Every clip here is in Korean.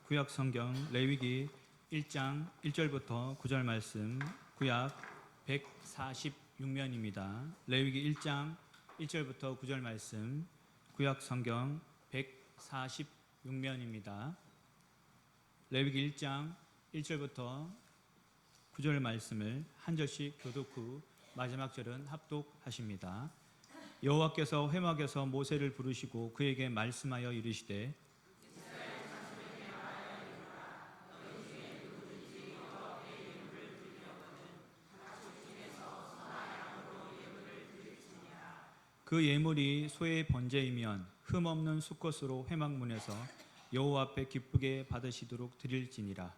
구약 성경 레위기 1장 1절부터 9절 말씀, 구약 146면입니다. 레위기 1장 1절부터 9절 말씀, 구약 성경 146면입니다. 레위기 1장 1절부터 9절 말씀을 한 절씩 교독 후 마지막 절은 합독하십니다. 여호와께서 회막에서 모세를 부르시고 그에게 말씀하여 이르시되 그 예물이 소의 번제이면 흠없는 수컷으로 회막문에서 여호와 앞에 기쁘게 받으시도록 드릴지니라.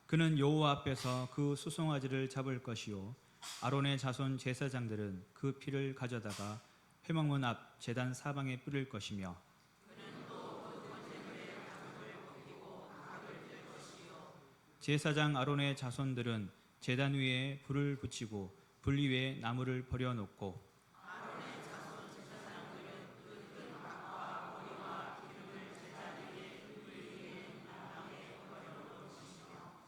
그는 여호와 앞에서 그 수송아지를 잡을 것이요 아론의 자손 제사장들은 그 피를 가져다가 회막문 앞 제단 사방에 뿌릴 것이며 제사장 아론의 자손들은 제단 위에 불을 붙이고 불 위에 나무를 버려놓고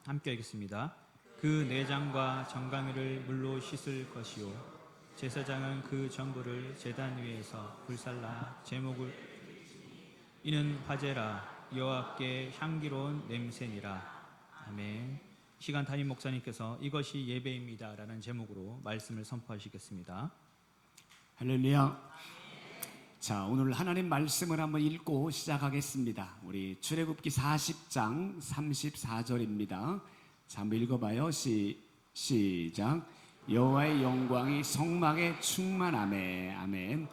함께 읽겠습니다. 그 내장과 정강이를 물로 씻을 것이요 제사장은 그 전부를 제단 위에서 불살라 제목을 이는 화제라 여호와께 향기로운 냄새니라. 아멘. 시간 담임 목사님께서 이것이 예배입니다 라는 제목으로 말씀을 선포하시겠습니다. 할렐루야. 자, 오늘 하나님 말씀을 한번 읽고 시작하겠습니다. 우리 출애굽기 40장 34절입니다. 자, 한번 읽어봐요. 시작. 여호와의 영광이 성막에 충만하매. 아멘.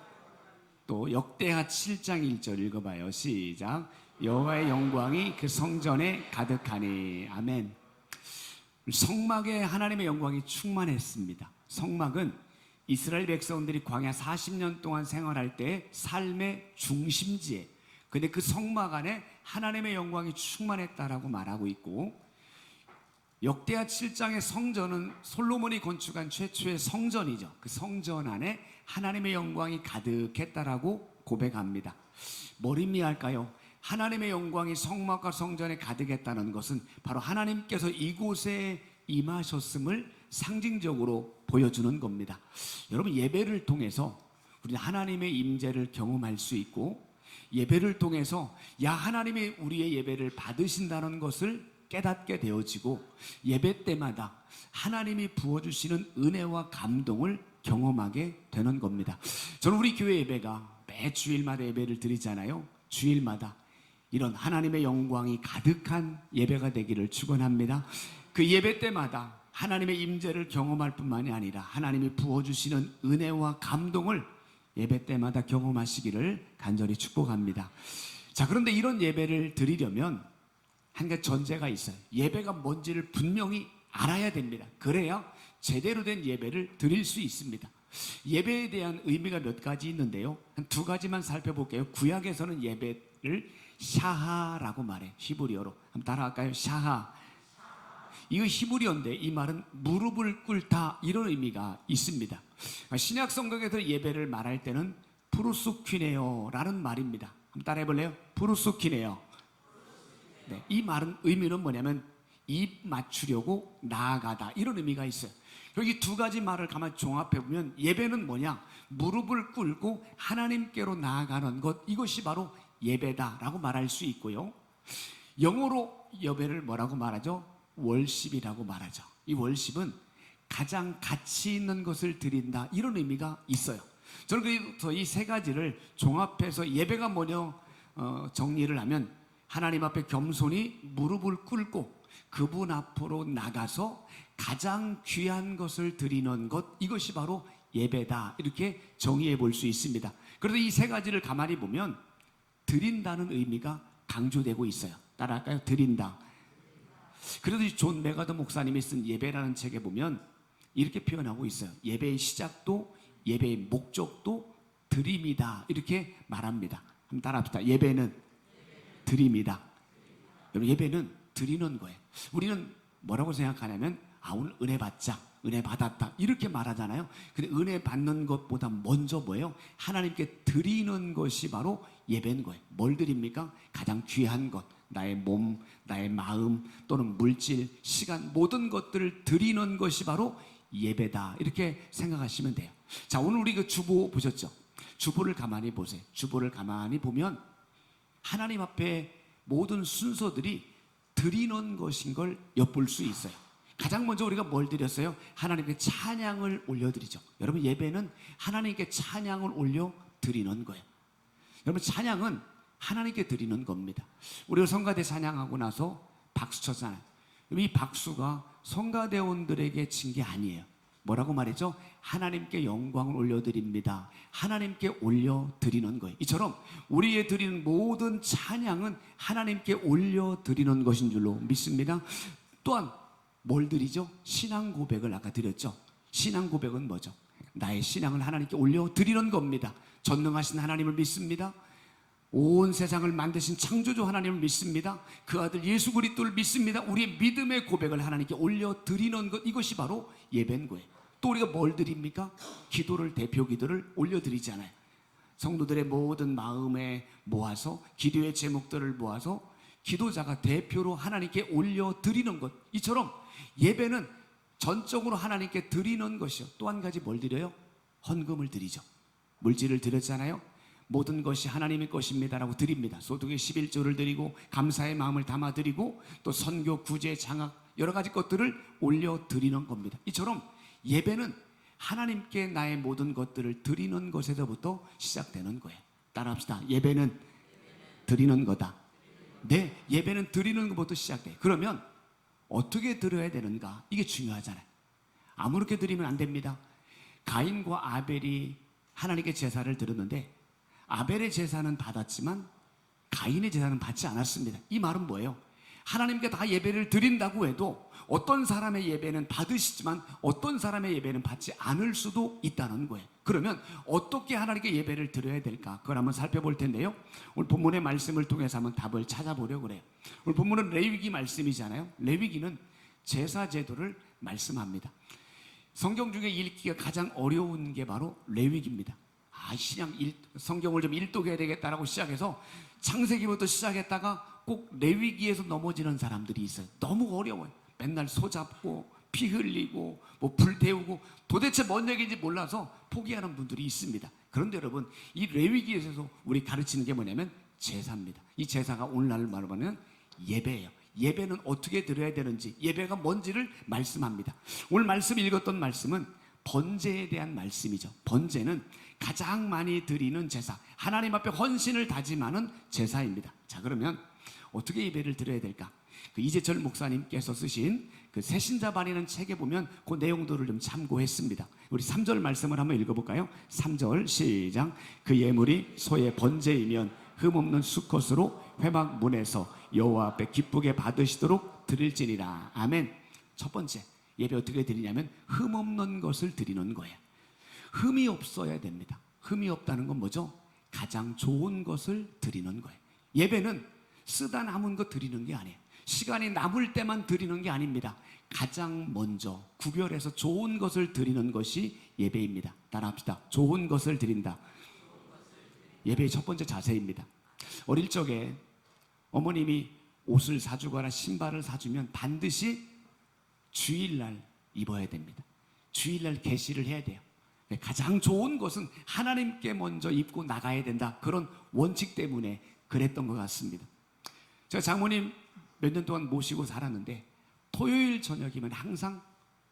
또 역대하 7장 1절 읽어봐요. 시작. 여호와의 영광이 그 성전에 가득하니. 아멘. 성막에 하나님의 영광이 충만했습니다. 성막은 이스라엘 백성들이 광야 40년 동안 생활할 때 삶의 중심지에, 근데 그 성막 안에 하나님의 영광이 충만했다라고 말하고 있고, 역대하 7장의 성전은 솔로몬이 건축한 최초의 성전이죠. 그 성전 안에 하나님의 영광이 가득했다라고 고백합니다. 뭘 의미할까요? 하나님의 영광이 성막과 성전에 가득했다는 것은 바로 하나님께서 이곳에 임하셨음을 상징적으로 보여주는 겁니다. 여러분, 예배를 통해서 우리는 하나님의 임재를 경험할 수 있고, 예배를 통해서 하나님이 우리의 예배를 받으신다는 것을 깨닫게 되어지고, 예배 때마다 하나님이 부어주시는 은혜와 감동을 경험하게 되는 겁니다. 저는 우리 교회 예배가 매 주일마다 예배를 드리잖아요. 주일마다 이런 하나님의 영광이 가득한 예배가 되기를 축원합니다. 그 예배 때마다 하나님의 임재를 경험할 뿐만이 아니라 하나님이 부어주시는 은혜와 감동을 예배 때마다 경험하시기를 간절히 축복합니다. 자, 그런데 이런 예배를 드리려면 한 가지 전제가 있어요. 예배가 뭔지를 분명히 알아야 됩니다. 그래야 제대로 된 예배를 드릴 수 있습니다. 예배에 대한 의미가 몇 가지 있는데요, 한 두 가지만 살펴볼게요. 구약에서는 예배를 샤하라고 말해요. 히브리어로. 한번 따라할까요? 샤하. 이거 히브리어인데 이 말은 무릎을 꿇다, 이런 의미가 있습니다. 신약 성경에서 예배를 말할 때는 프루스퀴네오라는 말입니다. 한번 따라해볼래요? 프루스퀴네오. 네, 이 말은 의미는 뭐냐면 입 맞추려고 나아가다, 이런 의미가 있어요. 여기 두 가지 말을 가만히 종합해보면 예배는 뭐냐? 무릎을 꿇고 하나님께로 나아가는 것, 이것이 바로 예배다라고 말할 수 있고요. 영어로 예배를 뭐라고 말하죠? 월십이라고 말하죠. 이 월십은 가장 가치 있는 것을 드린다, 이런 의미가 있어요. 저는 그래서 이 세 가지를 종합해서 예배가 뭐냐 정리를 하면, 하나님 앞에 겸손히 무릎을 꿇고 그분 앞으로 나가서 가장 귀한 것을 드리는 것, 이것이 바로 예배다, 이렇게 정의해 볼 수 있습니다. 그래서 이 세 가지를 가만히 보면 드린다는 의미가 강조되고 있어요. 따라할까요? 드린다. 그래도 존 메가더 목사님이 쓴 예배라는 책에 보면 이렇게 표현하고 있어요. 예배의 시작도 예배의 목적도 드림이다, 이렇게 말합니다. 한번 따라합시다. 예배는 드림이다. 여러분, 예배는 드리는 거예요. 우리는 뭐라고 생각하냐면, 오늘 은혜 받자, 은혜 받았다 이렇게 말하잖아요. 근데 은혜 받는 것보다 먼저 뭐예요? 하나님께 드리는 것이 바로 예배인 거예요. 뭘 드립니까? 가장 귀한 것, 나의 몸, 나의 마음 또는 물질, 시간 모든 것들을 드리는 것이 바로 예배다 이렇게 생각하시면 돼요. 자, 오늘 우리 그 주보 보셨죠? 주보를 가만히 보세요. 주보를 가만히 보면 하나님 앞에 모든 순서들이 드리는 것인 걸 엿볼 수 있어요. 가장 먼저 우리가 뭘 드렸어요? 하나님께 찬양을 올려드리죠. 여러분, 예배는 하나님께 찬양을 올려 드리는 거예요. 여러분, 찬양은 하나님께 드리는 겁니다. 우리가 성가대 찬양하고 나서 박수 쳤잖아요. 이 박수가 성가대원들에게 친 게 아니에요. 뭐라고 말했죠? 하나님께 영광을 올려드립니다. 하나님께 올려드리는 거예요. 이처럼 우리의 드리는 모든 찬양은 하나님께 올려드리는 것인 줄로 믿습니다. 또한 뭘 드리죠? 신앙 고백을 아까 드렸죠. 신앙 고백은 뭐죠? 나의 신앙을 하나님께 올려드리는 겁니다. 전능하신 하나님을 믿습니다. 온 세상을 만드신 창조주 하나님을 믿습니다. 그 아들 예수 그리스도를 믿습니다. 우리의 믿음의 고백을 하나님께 올려드리는 것, 이것이 바로 예배인 거예요. 또 우리가 뭘 드립니까? 기도를, 대표 기도를 올려드리잖아요. 성도들의 모든 마음에 모아서 기도의 제목들을 모아서 기도자가 대표로 하나님께 올려드리는 것, 이처럼 예배는 전적으로 하나님께 드리는 것이요. 또 한 가지 뭘 드려요? 헌금을 드리죠. 물질을 드렸잖아요. 모든 것이 하나님의 것입니다라고 드립니다. 소득의 11조를 드리고 감사의 마음을 담아 드리고 또 선교, 구제, 장학 여러 가지 것들을 올려드리는 겁니다. 이처럼 예배는 하나님께 나의 모든 것들을 드리는 것에서부터 시작되는 거예요. 따라합시다. 예배는 드리는 거다. 네, 예배는 드리는 것부터 시작돼요. 그러면 어떻게 드려야 되는가? 이게 중요하잖아요. 아무렇게 드리면 안 됩니다. 가인과 아벨이 하나님께 제사를 드렸는데 아벨의 제사는 받았지만 가인의 제사는 받지 않았습니다. 이 말은 뭐예요? 하나님께 다 예배를 드린다고 해도 어떤 사람의 예배는 받으시지만 어떤 사람의 예배는 받지 않을 수도 있다는 거예요. 그러면 어떻게 하나님께 예배를 드려야 될까? 그걸 한번 살펴볼 텐데요. 오늘 본문의 말씀을 통해서 한번 답을 찾아보려고 그래요. 오늘 본문은 레위기 말씀이잖아요. 레위기는 제사 제도를 말씀합니다. 성경 중에 읽기가 가장 어려운 게 바로 레위기입니다. 성경을 좀 일독해야 되겠다라고 시작해서 창세기부터 시작했다가 꼭 레위기에서 넘어지는 사람들이 있어요. 너무 어려워요. 맨날 소 잡고 피 흘리고 뭐 불 태우고 도대체 뭔 얘기인지 몰라서 포기하는 분들이 있습니다. 그런데 여러분, 이 레위기에서 우리 가르치는 게 뭐냐면 제사입니다. 이 제사가 오늘날 말하면 예배예요. 예배는 어떻게 드려야 되는지, 예배가 뭔지를 말씀합니다. 오늘 말씀 읽었던 말씀은 번제에 대한 말씀이죠. 번제는 가장 많이 드리는 제사, 하나님 앞에 헌신을 다짐하는 제사입니다. 자, 그러면 어떻게 예배를 드려야 될까? 그 이재철 목사님께서 쓰신 그 새신자반이라는 책에 보면 그 내용들을 좀 참고했습니다. 우리 3절 말씀을 한번 읽어볼까요? 3절 시작. 그 예물이 소의 번제이면 흠없는 수컷으로 회막문에서 여호와 앞에 기쁘게 받으시도록 드릴지니라. 아멘. 첫 번째, 예배 어떻게 드리냐면 흠없는 것을 드리는 거예요. 흠이 없어야 됩니다. 흠이 없다는 건 뭐죠? 가장 좋은 것을 드리는 거예요. 예배는 쓰다 남은 거 드리는 게 아니에요. 시간이 남을 때만 드리는 게 아닙니다. 가장 먼저 구별해서 좋은 것을 드리는 것이 예배입니다. 따라합시다. 좋은 것을 드린다. 예배의 첫 번째 자세입니다. 어릴 적에 어머님이 옷을 사주거나 신발을 사주면 반드시 주일날 입어야 됩니다. 주일날 개시를 해야 돼요. 가장 좋은 것은 하나님께 먼저 입고 나가야 된다. 그런 원칙 때문에 그랬던 것 같습니다. 제가 장모님 몇 년 동안 모시고 살았는데 토요일 저녁이면 항상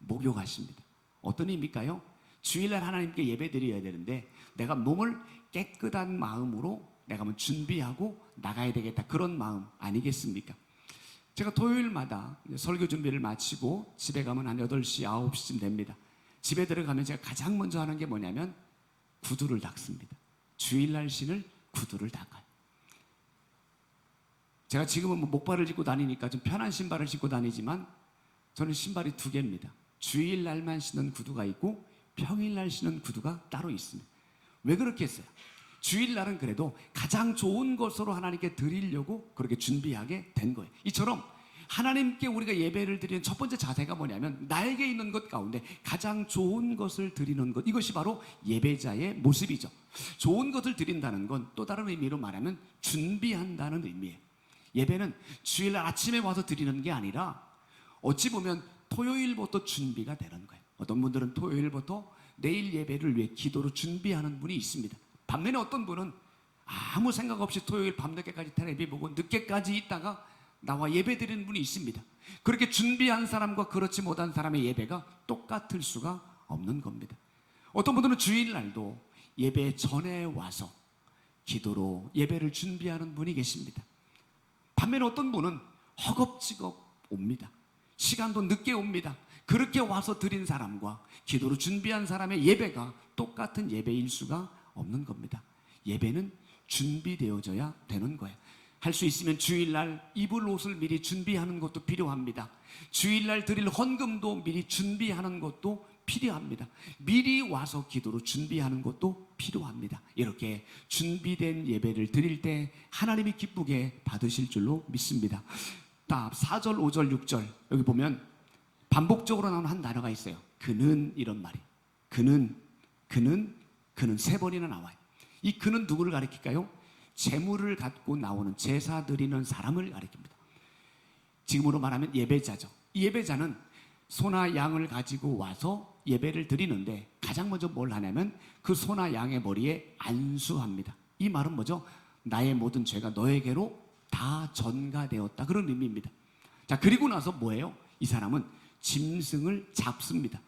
목욕하십니다. 어떤 의미일까요? 주일날 하나님께 예배 드려야 되는데 내가 몸을 깨끗한 마음으로 내가 한번 준비하고 나가야 되겠다, 그런 마음 아니겠습니까? 제가 토요일마다 설교 준비를 마치고 집에 가면 한 8시, 9시쯤 됩니다. 집에 들어가면 제가 가장 먼저 하는 게 뭐냐면 구두를 닦습니다. 주일날 신을 구두를 닦아요. 제가 지금은 뭐 목발을 신고 다니니까 좀 편한 신발을 신고 다니지만 저는 신발이 2개입니다. 주일날만 신는 구두가 있고 평일날 신는 구두가 따로 있습니다. 왜 그렇게 했어요? 주일날은 그래도 가장 좋은 것으로 하나님께 드리려고 그렇게 준비하게 된 거예요. 이처럼 하나님께 우리가 예배를 드리는 첫 번째 자세가 뭐냐면 나에게 있는 것 가운데 가장 좋은 것을 드리는 것, 이것이 바로 예배자의 모습이죠. 좋은 것을 드린다는 건 또 다른 의미로 말하면 준비한다는 의미예요. 예배는 주일날 아침에 와서 드리는 게 아니라 어찌 보면 토요일부터 준비가 되는 거예요. 어떤 분들은 토요일부터 내일 예배를 위해 기도로 준비하는 분이 있습니다. 반면에 어떤 분은 아무 생각 없이 토요일 밤늦게까지 텔레비 보고 늦게까지 있다가 나와 예배 드리는 분이 있습니다. 그렇게 준비한 사람과 그렇지 못한 사람의 예배가 똑같을 수가 없는 겁니다. 어떤 분들은 주일날도 예배 전에 와서 기도로 예배를 준비하는 분이 계십니다. 반면에 어떤 분은 허겁지겁 옵니다. 시간도 늦게 옵니다. 그렇게 와서 드린 사람과 기도로 준비한 사람의 예배가 똑같은 예배일 수가 없는 겁니다. 예배는 준비되어져야 되는 거예요. 할 수 있으면 주일날 입을 옷을 미리 준비하는 것도 필요합니다. 주일날 드릴 헌금도 미리 준비하는 것도 필요합니다. 미리 와서 기도로 준비하는 것도 필요합니다. 이렇게 준비된 예배를 드릴 때 하나님이 기쁘게 받으실 줄로 믿습니다. 4절, 5절, 6절 여기 보면 반복적으로 나오는 한 단어가 있어요. 그는, 이런 말이. 그는 세 번이나 나와요. 이 그는 누구를 가리킬까요? 재물을 갖고 나오는 제사 드리는 사람을 가리킵니다. 지금으로 말하면 예배자죠. 이 예배자는 소나 양을 가지고 와서 예배를 드리는데 가장 먼저 뭘 하냐면 그 소나 양의 머리에 안수합니다. 이 말은 뭐죠? 나의 모든 죄가 너에게로 다 전가되었다, 그런 의미입니다. 자, 그리고 나서 뭐예요? 이 사람은 짐승을 잡습니다.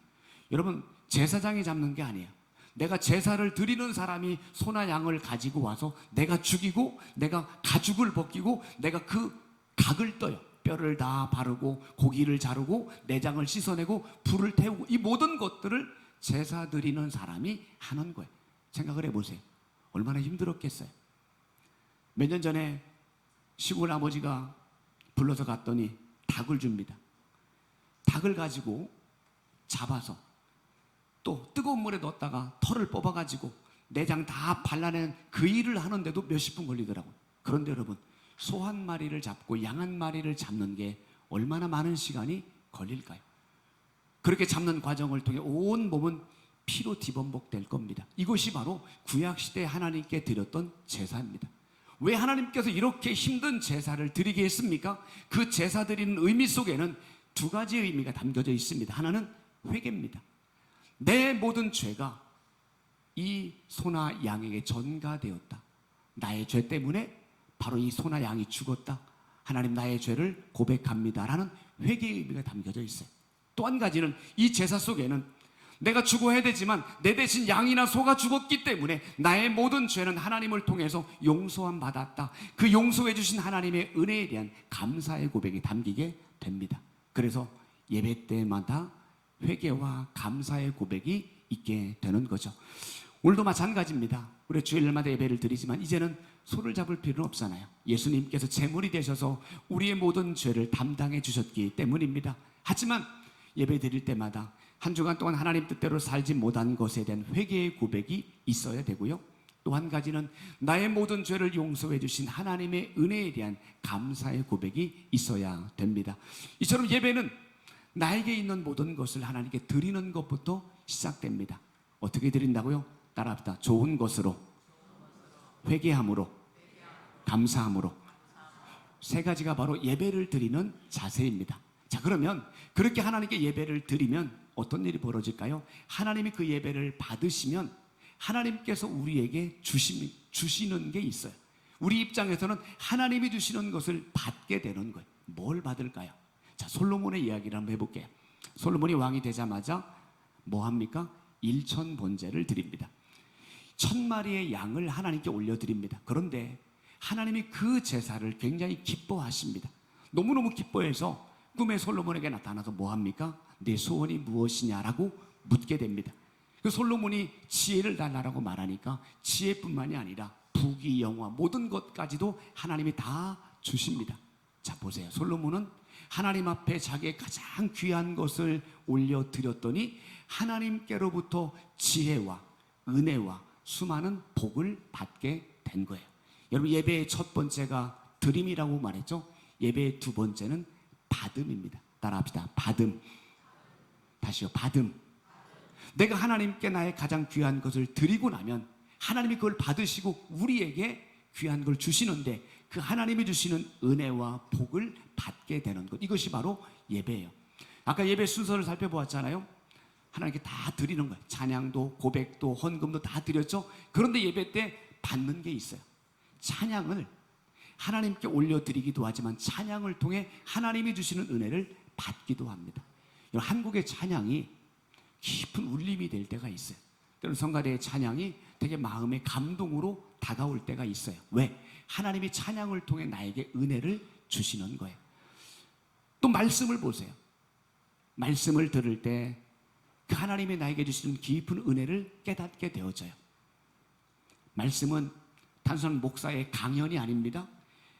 여러분, 제사장이 잡는 게 아니에요. 내가 제사를 드리는 사람이 소나 양을 가지고 와서 내가 죽이고 내가 가죽을 벗기고 내가 그 각을 떠요. 뼈를 다 바르고 고기를 자르고 내장을 씻어내고 불을 태우고 이 모든 것들을 제사 드리는 사람이 하는 거예요. 생각을 해보세요. 얼마나 힘들었겠어요. 몇 년 전에 시골 아버지가 불러서 갔더니 닭을 줍니다. 닭을 가지고 잡아서 또 뜨거운 물에 넣었다가 털을 뽑아가지고 내장 다 발라낸 그 일을 하는데도 몇십 분 걸리더라고요. 그런데 여러분, 소 한 마리를 잡고 양 한 마리를 잡는 게 얼마나 많은 시간이 걸릴까요? 그렇게 잡는 과정을 통해 온 몸은 피로 뒤범벅될 겁니다. 이것이 바로 구약시대에 하나님께 드렸던 제사입니다. 왜 하나님께서 이렇게 힘든 제사를 드리게 했습니까? 그 제사 드리는 의미 속에는 두 가지 의미가 담겨져 있습니다. 하나는 회개입니다. 내 모든 죄가 이 소나 양에게 전가되었다. 나의 죄 때문에 바로 이 소나 양이 죽었다. 하나님, 나의 죄를 고백합니다 라는 회개의 의미가 담겨져 있어요. 또 한 가지는 이 제사 속에는 내가 죽어야 되지만 내 대신 양이나 소가 죽었기 때문에 나의 모든 죄는 하나님을 통해서 용서함 받았다. 그 용서해 주신 하나님의 은혜에 대한 감사의 고백이 담기게 됩니다. 그래서 예배 때마다 회개와 감사의 고백이 있게 되는 거죠. 오늘도 마찬가지입니다. 우리 주일날마다 예배를 드리지만 이제는 소를 잡을 필요는 없잖아요. 예수님께서 제물이 되셔서 우리의 모든 죄를 담당해 주셨기 때문입니다. 하지만 예배 드릴 때마다 한 주간 동안 하나님 뜻대로 살지 못한 것에 대한 회개의 고백이 있어야 되고요. 또 한 가지는 나의 모든 죄를 용서해 주신 하나님의 은혜에 대한 감사의 고백이 있어야 됩니다. 이처럼 예배는 나에게 있는 모든 것을 하나님께 드리는 것부터 시작됩니다. 어떻게 드린다고요? 따라합시다. 좋은 것으로, 회개함으로, 감사함으로. 세 가지가 바로 예배를 드리는 자세입니다. 자, 그러면 그렇게 하나님께 예배를 드리면 어떤 일이 벌어질까요? 하나님이 그 예배를 받으시면 하나님께서 우리에게 주시는 게 있어요. 우리 입장에서는 하나님이 주시는 것을 받게 되는 거예요. 뭘 받을까요? 자, 솔로몬의 이야기를 한번 해볼게요. 솔로몬이 왕이 되자마자 뭐 합니까? 일천번제를 드립니다. 1000마리의 양을 하나님께 올려드립니다. 그런데 하나님이 그 제사를 굉장히 기뻐하십니다. 너무너무 기뻐해서 꿈에 솔로몬에게 나타나서 뭐 합니까? 내 소원이 무엇이냐라고 묻게 됩니다. 그 솔로몬이 지혜를 달라라고 말하니까 지혜뿐만이 아니라 부귀, 영화, 모든 것까지도 하나님이 다 주십니다. 자, 보세요. 솔로몬은 하나님 앞에 자기의 가장 귀한 것을 올려드렸더니 하나님께로부터 지혜와 은혜와 수많은 복을 받게 된 거예요. 여러분, 예배의 첫 번째가 드림이라고 말했죠. 예배의 두 번째는 받음입니다. 따라합시다. 받음. 다시요. 받음. 내가 하나님께 나의 가장 귀한 것을 드리고 나면 하나님이 그걸 받으시고 우리에게 귀한 걸 주시는데 그 하나님이 주시는 은혜와 복을 받게 되는 것, 이것이 바로 예배예요. 아까 예배 순서를 살펴보았잖아요. 하나님께 다 드리는 거예요. 찬양도 고백도 헌금도 다 드렸죠. 그런데 예배 때 받는 게 있어요. 찬양을 하나님께 올려드리기도 하지만 찬양을 통해 하나님이 주시는 은혜를 받기도 합니다. 한국의 찬양이 깊은 울림이 될 때가 있어요. 때로는 성가대의 찬양이 되게 마음의 감동으로 다가올 때가 있어요. 왜? 하나님이 찬양을 통해 나에게 은혜를 주시는 거예요. 또 말씀을 보세요. 말씀을 들을 때 그 하나님이 나에게 주시는 깊은 은혜를 깨닫게 되어져요. 말씀은 단순한 목사의 강연이 아닙니다.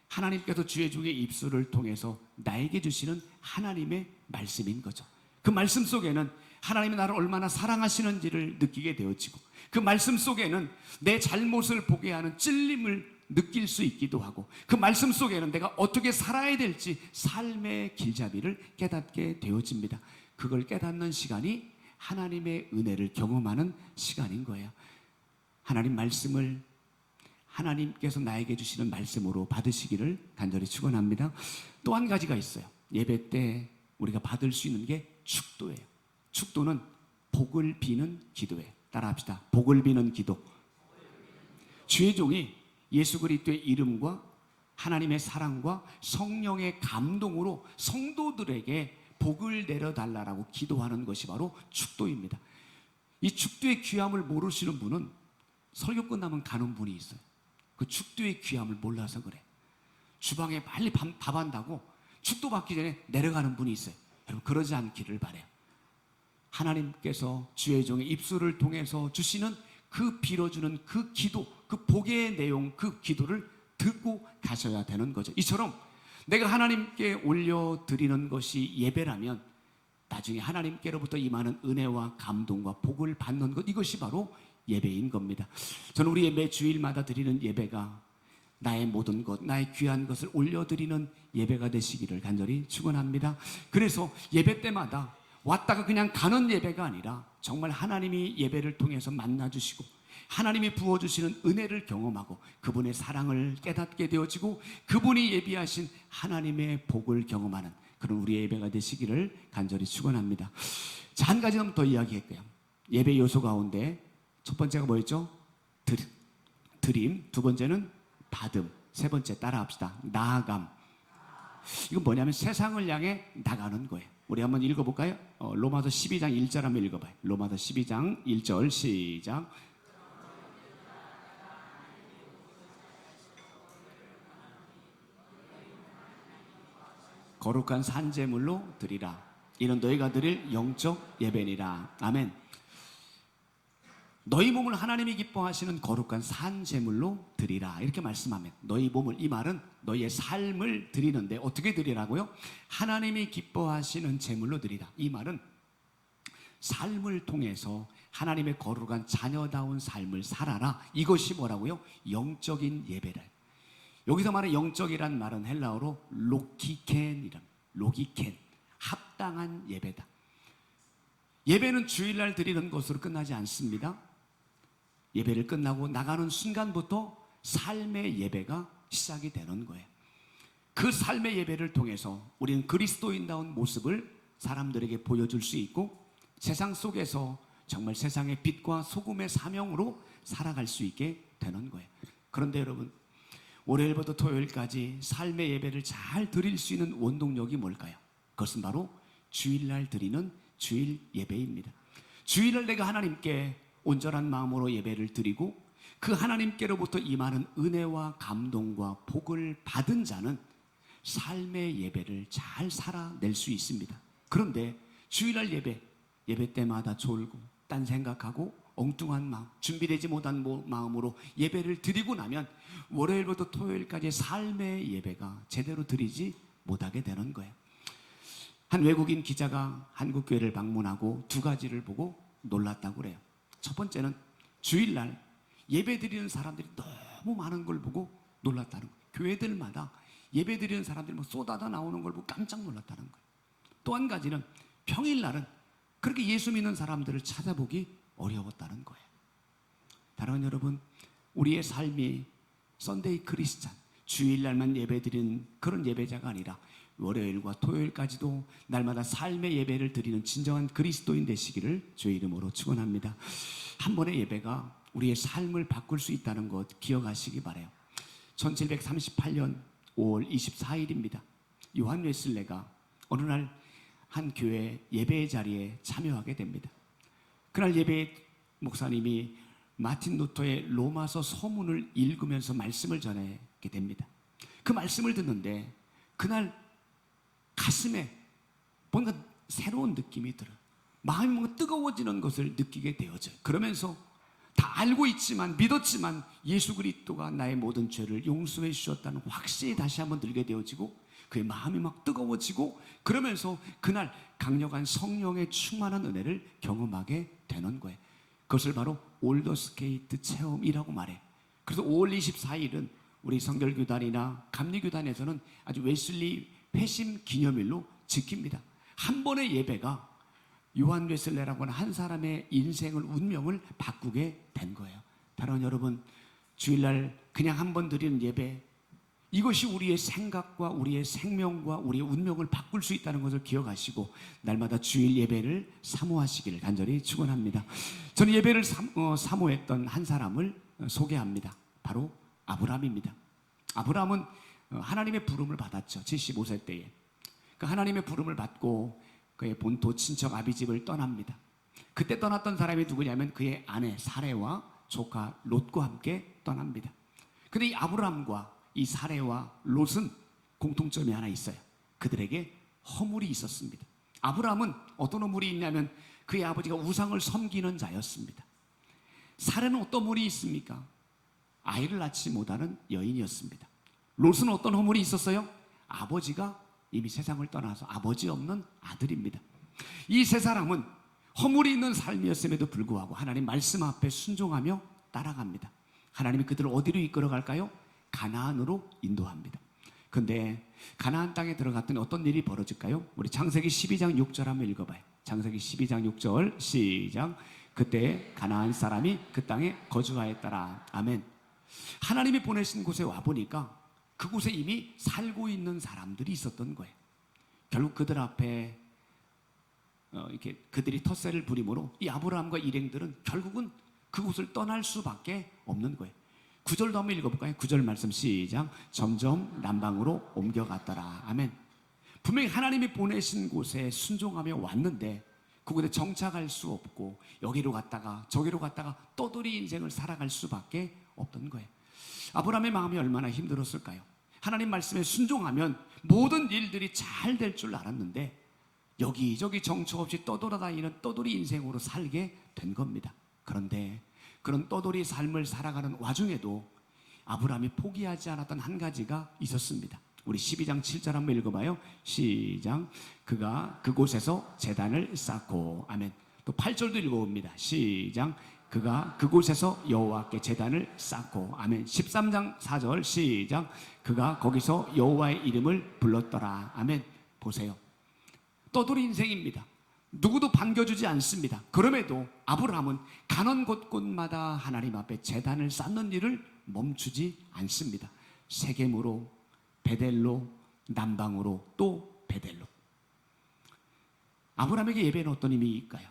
하나님께서 주의 종의 입술을 통해서 나에게 주시는 하나님의 말씀인 거죠. 그 말씀 속에는 하나님이 나를 얼마나 사랑하시는지를 느끼게 되어지고 그 말씀 속에는 내 잘못을 보게 하는 찔림을 느낄 수 있기도 하고 그 말씀 속에는 내가 어떻게 살아야 될지 삶의 길잡이를 깨닫게 되어집니다. 그걸 깨닫는 시간이 하나님의 은혜를 경험하는 시간인 거예요. 하나님 말씀을 하나님께서 나에게 주시는 말씀으로 받으시기를 간절히 축원합니다. 또 한 가지가 있어요. 예배 때 우리가 받을 수 있는 게 축도예요. 축도는 복을 비는 기도예요. 따라합시다. 복을 비는 기도. 주의 종이 예수 그리스도의 이름과 하나님의 사랑과 성령의 감동으로 성도들에게 복을 내려달라고 기도하는 것이 바로 축도입니다. 이 축도의 귀함을 모르시는 분은 설교 끝나면 가는 분이 있어요. 그 축도의 귀함을 몰라서 그래. 주방에 빨리 밥 한다고 축도 받기 전에 내려가는 분이 있어요. 여러분 그러지 않기를 바라요. 하나님께서 주의 종의 입술을 통해서 주시는 그 빌어주는 그 기도, 그 복의 내용, 그 기도를 듣고 가셔야 되는 거죠. 이처럼 내가 하나님께 올려드리는 것이 예배라면 나중에 하나님께로부터 임하는 은혜와 감동과 복을 받는 것, 이것이 바로 예배인 겁니다. 저는 우리의 매 주일마다 드리는 예배가 나의 모든 것, 나의 귀한 것을 올려드리는 예배가 되시기를 간절히 축원합니다. 그래서 예배 때마다 왔다가 그냥 가는 예배가 아니라 정말 하나님이 예배를 통해서 만나주시고 하나님이 부어주시는 은혜를 경험하고 그분의 사랑을 깨닫게 되어지고 그분이 예비하신 하나님의 복을 경험하는 그런 우리의 예배가 되시기를 간절히 축원합니다. 자, 한 가지 더 이야기할게요. 예배 요소 가운데 첫 번째가 뭐였죠? 드림. 두 번째는 받음. 세 번째 따라합시다. 나아감. 이건 뭐냐면 세상을 향해 나가는 거예요. 우리 한번 읽어볼까요? 로마서 12장 1절 한번 읽어봐요. 로마서 12장 1절 시작. 거룩한 산제물로 드리라. 이는 너희가 드릴 영적 예배니라. 아멘. 너희 몸을 하나님이 기뻐하시는 거룩한 산제물로 드리라. 이렇게 말씀하면 너희 몸을, 이 말은 너희의 삶을 드리는데 어떻게 드리라고요? 하나님이 기뻐하시는 제물로 드리라. 이 말은 삶을 통해서 하나님의 거룩한 자녀다운 삶을 살아라. 이것이 뭐라고요? 영적인 예배를. 여기서 말하는 영적이란 말은 헬라어로 로기켄이란, 로기켄, 합당한 예배다. 예배는 주일날 드리는 것으로 끝나지 않습니다. 예배를 끝나고 나가는 순간부터 삶의 예배가 시작이 되는 거예요. 그 삶의 예배를 통해서 우리는 그리스도인다운 모습을 사람들에게 보여줄 수 있고 세상 속에서 정말 세상의 빛과 소금의 사명으로 살아갈 수 있게 되는 거예요. 그런데 여러분, 월요일부터 토요일까지 삶의 예배를 잘 드릴 수 있는 원동력이 뭘까요? 그것은 바로 주일날 드리는 주일 예배입니다. 주일날 내가 하나님께 온전한 마음으로 예배를 드리고 그 하나님께로부터 임하는 은혜와 감동과 복을 받은 자는 삶의 예배를 잘 살아낼 수 있습니다. 그런데 주일날 예배 때마다 졸고 딴 생각하고 엉뚱한 마음, 준비되지 못한 마음으로 예배를 드리고 나면 월요일부터 토요일까지 삶의 예배가 제대로 드리지 못하게 되는 거예요. 한 외국인 기자가 한국 교회를 방문하고 두 가지를 보고 놀랐다고 그래요. 첫 번째는 주일날 예배 드리는 사람들이 너무 많은 걸 보고 놀랐다는 거예요. 교회들마다 예배 드리는 사람들이 뭐 쏟아져 나오는 걸 보고 깜짝 놀랐다는 거예요. 또 한 가지는 평일날은 그렇게 예수 믿는 사람들을 찾아보기 어려웠다는 거예요. 사랑하는 여러분, 우리의 삶이 썬데이 크리스찬, 주일날만 예배 드리는 그런 예배자가 아니라 월요일과 토요일까지도 날마다 삶의 예배를 드리는 진정한 그리스도인 되시기를 주의 이름으로 축원합니다. 한 번의 예배가 우리의 삶을 바꿀 수 있다는 것 기억하시기 바라요. 1738년 5월 24일입니다. 요한 웨슬레가 어느 날 한 교회 예배의 자리에 참여하게 됩니다. 그날 예배 목사님이 마틴 루터의 로마서 서문을 읽으면서 말씀을 전하게 됩니다. 그 말씀을 듣는데 그날 가슴에 뭔가 새로운 느낌이 들어요. 마음이 뭔가 뜨거워지는 것을 느끼게 되어져요. 그러면서 다 알고 있지만 믿었지만 예수 그리스도가 나의 모든 죄를 용서해 주셨다는 확신이 다시 한번 들게 되어지고 그의 마음이 막 뜨거워지고 그러면서 그날 강력한 성령의 충만한 은혜를 경험하게 되는 거예요. 그것을 바로 올더스게이트 체험이라고 말해요. 그래서 5월 24일은 우리 성결교단이나 감리교단에서는 아주 웨슬리 회심 기념일로 지킵니다. 한 번의 예배가 요한 웨슬레라고 하는 한 사람의 인생을 운명을 바꾸게 된 거예요. 다른 여러분, 주일날 그냥 한 번 드리는 예배, 이것이 우리의 생각과 우리의 생명과 우리의 운명을 바꿀 수 있다는 것을 기억하시고 날마다 주일 예배를 사모하시기를 간절히 축원합니다. 저는 예배를 사모했던 한 사람을 소개합니다. 바로 아브라함입니다. 아브라함은 하나님의 부름을 받았죠. 75세 때에. 그 하나님의 부름을 받고 그의 본토 친척 아비집을 떠납니다. 그때 떠났던 사람이 누구냐면 그의 아내 사레와 조카 롯과 함께 떠납니다. 그런데 이 아브라함과 이 사레와 롯은 공통점이 하나 있어요. 그들에게 허물이 있었습니다. 아브라함은 어떤 허물이 있냐면 그의 아버지가 우상을 섬기는 자였습니다. 사레는 어떤 허물이 있습니까? 아이를 낳지 못하는 여인이었습니다. 롯은 어떤 허물이 있었어요? 아버지가 이미 세상을 떠나서 아버지 없는 아들입니다. 이 세 사람은 허물이 있는 삶이었음에도 불구하고 하나님 말씀 앞에 순종하며 따라갑니다. 하나님이 그들을 어디로 이끌어갈까요? 가나안으로 인도합니다. 그런데 가나안 땅에 들어갔더니 어떤 일이 벌어질까요? 우리 창세기 12장 6절 한번 읽어봐요. 창세기 12장 6절 시작. 그때 가나안 사람이 그 땅에 거주하였더라. 아멘. 하나님이 보내신 곳에 와보니까 그곳에 이미 살고 있는 사람들이 있었던 거예요. 결국 그들 앞에 이렇게 그들이 텃세를 부림으로 이 아브라함과 일행들은 결국은 그곳을 떠날 수밖에 없는 거예요. 9절도 한번 읽어볼까요? 9절 말씀 시작. 점점 남방으로 옮겨갔더라. 아멘. 분명히 하나님이 보내신 곳에 순종하며 왔는데 그곳에 정착할 수 없고 여기로 갔다가 저기로 갔다가 떠돌이 인생을 살아갈 수밖에 없던 거예요. 아브라함의 마음이 얼마나 힘들었을까요? 하나님 말씀에 순종하면 모든 일들이 잘 될 줄 알았는데 여기저기 정처 없이 떠돌아다니는 떠돌이 인생으로 살게 된 겁니다. 그런데 그런 떠돌이 삶을 살아가는 와중에도 아브라함이 포기하지 않았던 한 가지가 있었습니다. 우리 12장 7절 한번 읽어봐요. 시작. 그가 그곳에서 제단을 쌓고 아멘. 또 8절도 읽어봅니다. 시작. 그가 그곳에서 여호와께 제단을 쌓고 아멘. 13장 4절 시작. 그가 거기서 여호와의 이름을 불렀더라. 아멘. 보세요. 떠돌이 인생입니다. 누구도 반겨주지 않습니다. 그럼에도 아브라함은 가는 곳곳마다 하나님 앞에 제단을 쌓는 일을 멈추지 않습니다. 세겜으로, 베델로, 남방으로, 또 베델로. 아브라함에게 예배는 어떤 의미일까요?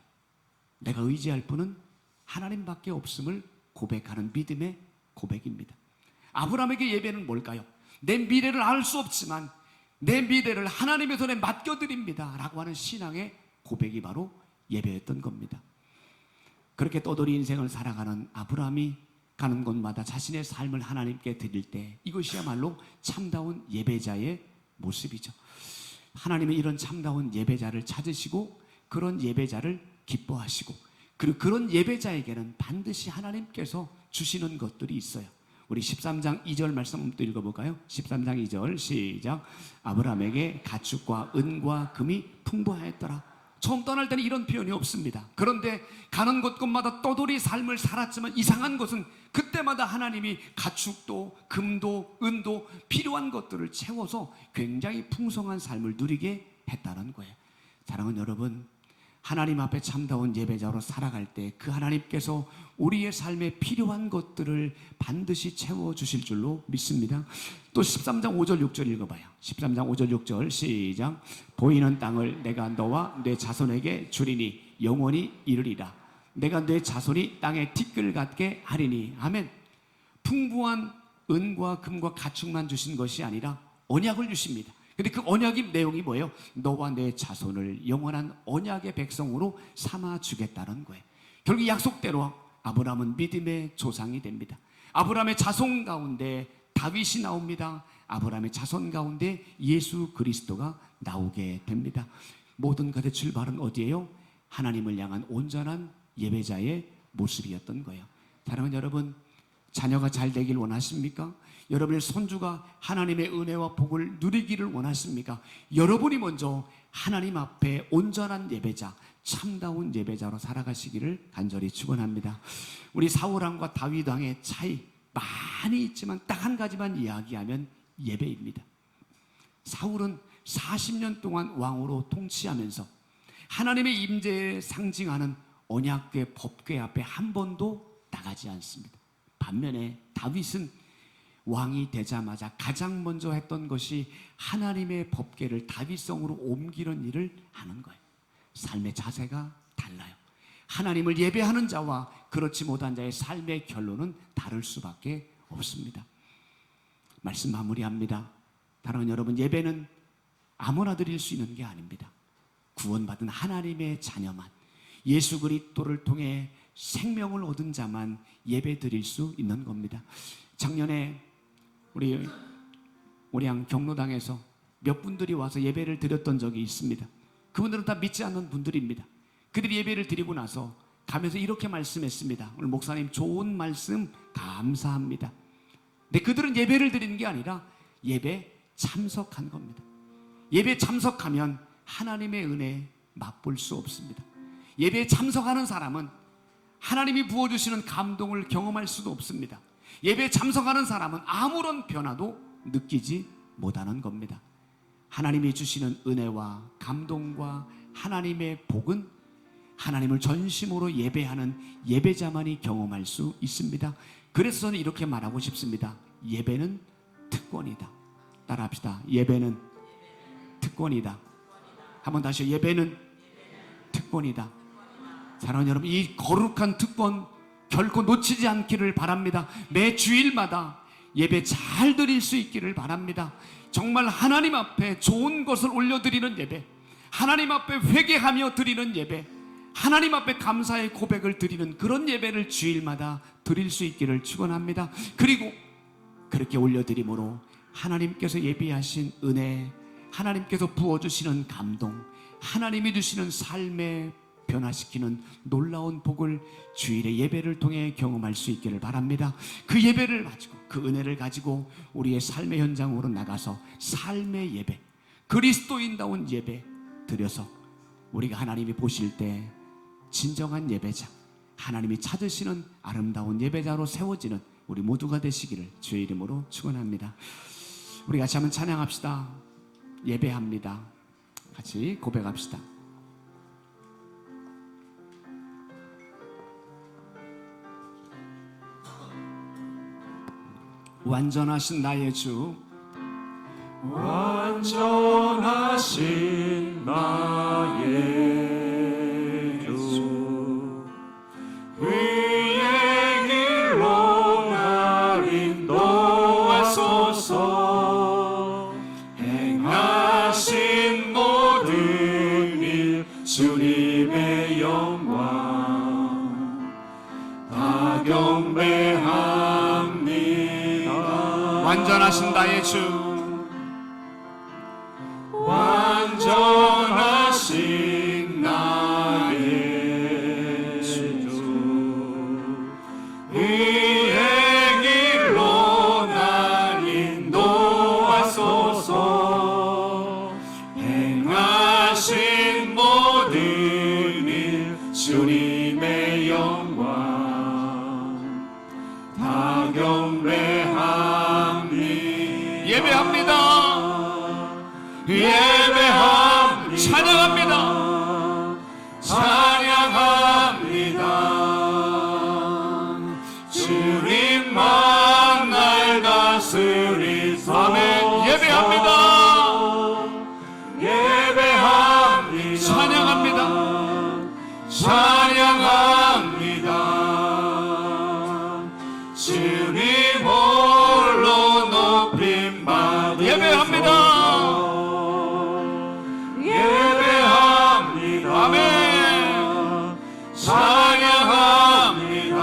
내가 의지할 분은 하나님밖에 없음을 고백하는 믿음의 고백입니다. 아브라함에게 예배는 뭘까요? 내 미래를 알 수 없지만 내 미래를 하나님의 손에 맡겨드립니다 라고 하는 신앙의 고백이 바로 예배였던 겁니다. 그렇게 떠돌이 인생을 살아가는 아브라함이 가는 곳마다 자신의 삶을 하나님께 드릴 때 이것이야말로 참다운 예배자의 모습이죠. 하나님은 이런 참다운 예배자를 찾으시고 그런 예배자를 기뻐하시고 그리고 그런 예배자에게는 반드시 하나님께서 주시는 것들이 있어요. 우리 13장 2절 말씀 또 읽어볼까요? 13장 2절 시작. 아브라함에게 가축과 은과 금이 풍부하였더라. 처음 떠날 때는 이런 표현이 없습니다. 그런데 가는 곳곳마다 떠돌이 삶을 살았지만 이상한 것은 그때마다 하나님이 가축도 금도 은도 필요한 것들을 채워서 굉장히 풍성한 삶을 누리게 했다는 거예요. 사랑하는 여러분, 하나님 앞에 참다운 예배자로 살아갈 때 그 하나님께서 우리의 삶에 필요한 것들을 반드시 채워주실 줄로 믿습니다. 또 13장 5절 6절 읽어봐요. 13장 5절 6절 시작. 보이는 땅을 내가 너와 내 자손에게 주리니 영원히 이르리라. 내가 내 자손이 땅에 티끌 같게 하리니. 아멘. 풍부한 은과 금과 가축만 주신 것이 아니라 언약을 주십니다. 근데 그 언약의 내용이 뭐예요? 너와 내 자손을 영원한 언약의 백성으로 삼아 주겠다는 거예요. 결국 약속대로 아브라함은 믿음의 조상이 됩니다. 아브라함의 자손 가운데 다윗이 나옵니다. 아브라함의 자손 가운데 예수 그리스도가 나오게 됩니다. 모든 것의 출발은 어디예요? 하나님을 향한 온전한 예배자의 모습이었던 거예요. 사랑하는 여러분, 자녀가 잘 되길 원하십니까? 여러분의 손주가 하나님의 은혜와 복을 누리기를 원하십니까? 여러분이 먼저 하나님 앞에 온전한 예배자, 참다운 예배자로 살아가시기를 간절히 축원합니다. 우리 사울왕과 다윗 왕의 차이 많이 있지만 딱 한 가지만 이야기하면 예배입니다. 사울은 40년 동안 왕으로 통치하면서 하나님의 임재에 상징하는 언약궤 법궤 앞에 한 번도 나가지 않습니다. 반면에 다윗은 왕이 되자마자 가장 먼저 했던 것이 하나님의 법궤를 다윗성으로 옮기는 일을 하는 거예요. 삶의 자세가 달라요. 하나님을 예배하는 자와 그렇지 못한 자의 삶의 결론은 다를 수밖에 없습니다. 말씀 마무리합니다. 사랑하는 여러분, 예배는 아무나 드릴 수 있는 게 아닙니다. 구원받은 하나님의 자녀만, 예수 그리스도를 통해 생명을 얻은 자만 예배 드릴 수 있는 겁니다. 작년에 우리 양 경로당에서 몇 분들이 와서 예배를 드렸던 적이 있습니다. 그분들은 다 믿지 않는 분들입니다. 그들이 예배를 드리고 나서 가면서 이렇게 말씀했습니다. 오늘 목사님 좋은 말씀 감사합니다. 근데 그들은 예배를 드리는 게 아니라 예배 참석한 겁니다. 예배 참석하면 하나님의 은혜 맛볼 수 없습니다. 예배에 참석하는 사람은 하나님이 부어주시는 감동을 경험할 수도 없습니다. 예배에 참석하는 사람은 아무런 변화도 느끼지 못하는 겁니다. 하나님이 주시는 은혜와 감동과 하나님의 복은 하나님을 전심으로 예배하는 예배자만이 경험할 수 있습니다. 그래서 저는 이렇게 말하고 싶습니다. 예배는 특권이다. 따라합시다. 예배는 특권이다. 한번 다시요. 예배는 특권이다. 사랑하는 여러분, 이 거룩한 특권 결코 놓치지 않기를 바랍니다. 매 주일마다 예배 잘 드릴 수 있기를 바랍니다. 정말 하나님 앞에 좋은 것을 올려드리는 예배, 하나님 앞에 회개하며 드리는 예배, 하나님 앞에 감사의 고백을 드리는 그런 예배를 주일마다 드릴 수 있기를 축원합니다. 그리고 그렇게 올려드림으로 하나님께서 예비하신 은혜, 하나님께서 부어주시는 감동, 하나님이 주시는 삶의 변화시키는 놀라운 복을 주일의 예배를 통해 경험할 수 있기를 바랍니다. 그 예배를 가지고, 그 은혜를 가지고 우리의 삶의 현장으로 나가서 삶의 예배, 그리스도인다운 예배 드려서 우리가 하나님이 보실 때 진정한 예배자, 하나님이 찾으시는 아름다운 예배자로 세워지는 우리 모두가 되시기를 주의 이름으로 축원합니다. 우리 같이 한번 찬양합시다. 예배합니다. 같이 고백합시다. 완전하신 나의 주, 완전하신 나의 주, 의의 길로 날 인도하소서. 행하신 모든 일 주님의 영광 다 경배합니다. 완전하신 나의 주, 완전하신 나의 주, 의의 길로 날 인도하소서. 행하신 모든 경배합니다. 예배합니다. 예배합니다. 찬양합니다. 찬양합니다. 주님만 날 다스리소. 아멘. 예배합니다. 예배합니다. 찬양합니다. 찬양합니다. 주님 홀로 높임 받으소서. 예배합니다. 예배합니다. 아멘. 찬양합니다.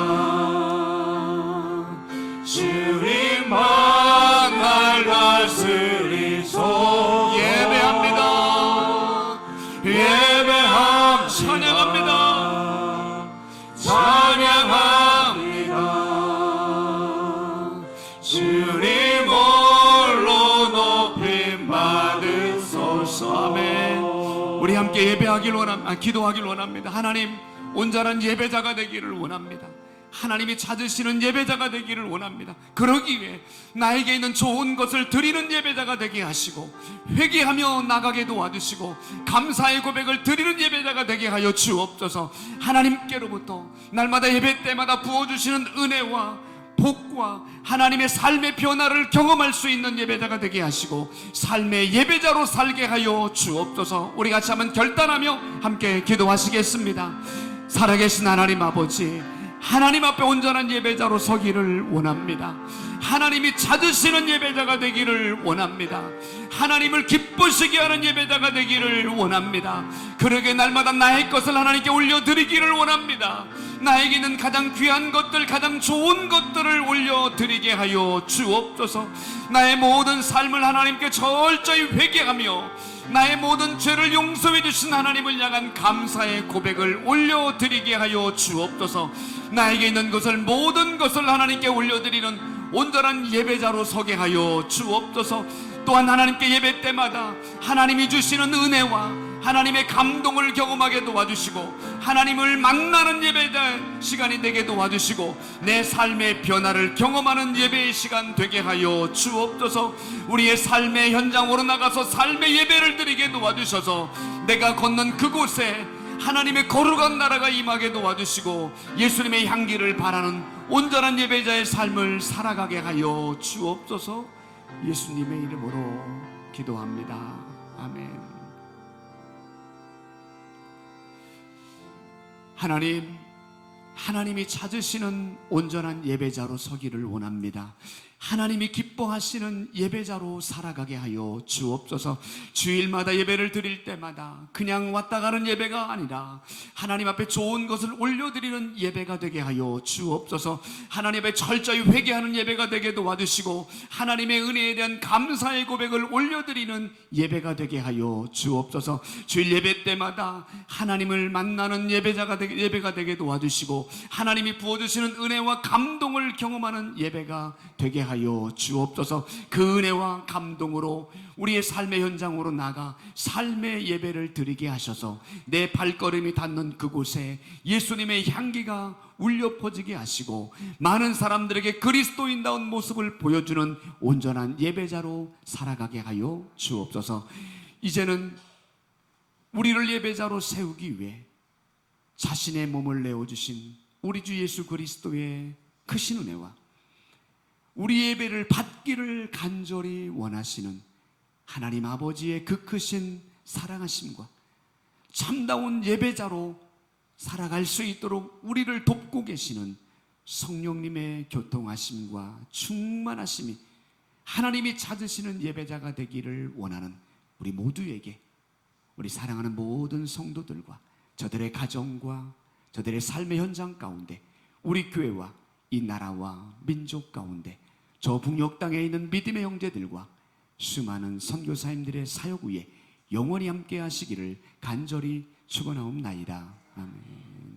주님만 날 다스리소. 예배합니다. 예배합니다. 찬양합니다. 찬양합니다. 주님 홀로 높임 받으소서. 아멘. 우리 함께 예배하길 원합니다. 기도하길 원합니다. 하나님, 온전한 예배자가 되기를 원합니다. 하나님이 찾으시는 예배자가 되기를 원합니다. 그러기 위해 나에게 있는 좋은 것을 드리는 예배자가 되게 하시고, 회개하며 나가게 도와주시고, 감사의 고백을 드리는 예배자가 되게 하여 주옵소서. 하나님께로부터 날마다 예배 때마다 부어주시는 은혜와 복과 하나님의 삶의 변화를 경험할 수 있는 예배자가 되게 하시고, 삶의 예배자로 살게 하여 주옵소서. 우리 같이 한번 결단하며 함께 기도하시겠습니다. 살아계신 하나님 아버지, 하나님 앞에 온전한 예배자로 서기를 원합니다. 하나님이 찾으시는 예배자가 되기를 원합니다. 하나님을 기쁘시게 하는 예배자가 되기를 원합니다. 그러게 날마다 나의 것을 하나님께 올려드리기를 원합니다. 나에게 있는 가장 귀한 것들, 가장 좋은 것들을 올려드리게 하여 주옵소서. 나의 모든 삶을 하나님께 철저히 회개하며 나의 모든 죄를 용서해 주신 하나님을 향한 감사의 고백을 올려드리게 하여 주옵소서. 나에게 있는 것을, 모든 것을 하나님께 올려드리는 온전한 예배자로 서게 하여 주옵소서. 또한 하나님께 예배 때마다 하나님이 주시는 은혜와 하나님의 감동을 경험하게 도와주시고, 하나님을 만나는 예배자의 시간이 되게 도와주시고, 내 삶의 변화를 경험하는 예배의 시간 되게 하여 주옵소서. 우리의 삶의 현장으로 나가서 삶의 예배를 드리게 도와주셔서 내가 걷는 그곳에 하나님의 거룩한 나라가 임하게 도와주시고, 예수님의 향기를 바라는 온전한 예배자의 삶을 살아가게 하여 주옵소서. 예수님의 이름으로 기도합니다. 아멘. 하나님, 하나님이 찾으시는 온전한 예배자로 서기를 원합니다. 하나님이 기뻐하시는 예배자로 살아가게 하여 주옵소서. 주일마다 예배를 드릴 때마다 그냥 왔다 가는 예배가 아니라 하나님 앞에 좋은 것을 올려드리는 예배가 되게 하여 주옵소서. 하나님 앞에 철저히 회개하는 예배가 되게 도와주시고, 하나님의 은혜에 대한 감사의 고백을 올려드리는 예배가 되게 하여 주옵소서. 주일 예배 때마다 하나님을 만나는 예배가 되게 도와주시고, 하나님이 부어주시는 은혜와 감동을 경험하는 예배가 되게 하여 주옵소서. 그 은혜와 감동으로 우리의 삶의 현장으로 나가 삶의 예배를 드리게 하셔서 내 발걸음이 닿는 그곳에 예수님의 향기가 울려 퍼지게 하시고, 많은 사람들에게 그리스도인다운 모습을 보여주는 온전한 예배자로 살아가게 하여 주옵소서. 이제는 우리를 예배자로 세우기 위해 자신의 몸을 내어주신 우리 주 예수 그리스도의 크신 은혜와 우리 예배를 받기를 간절히 원하시는 하나님 아버지의 그 크신 사랑하심과 참다운 예배자로 살아갈 수 있도록 우리를 돕고 계시는 성령님의 교통하심과 충만하심이 하나님이 찾으시는 예배자가 되기를 원하는 우리 모두에게, 우리 사랑하는 모든 성도들과 저들의 가정과 저들의 삶의 현장 가운데, 우리 교회와 이 나라와 민족 가운데, 저 북녘 땅에 있는 믿음의 형제들과 수많은 선교사님들의 사역 위에 영원히 함께 하시기를 간절히 축원하옵나이다. 아멘.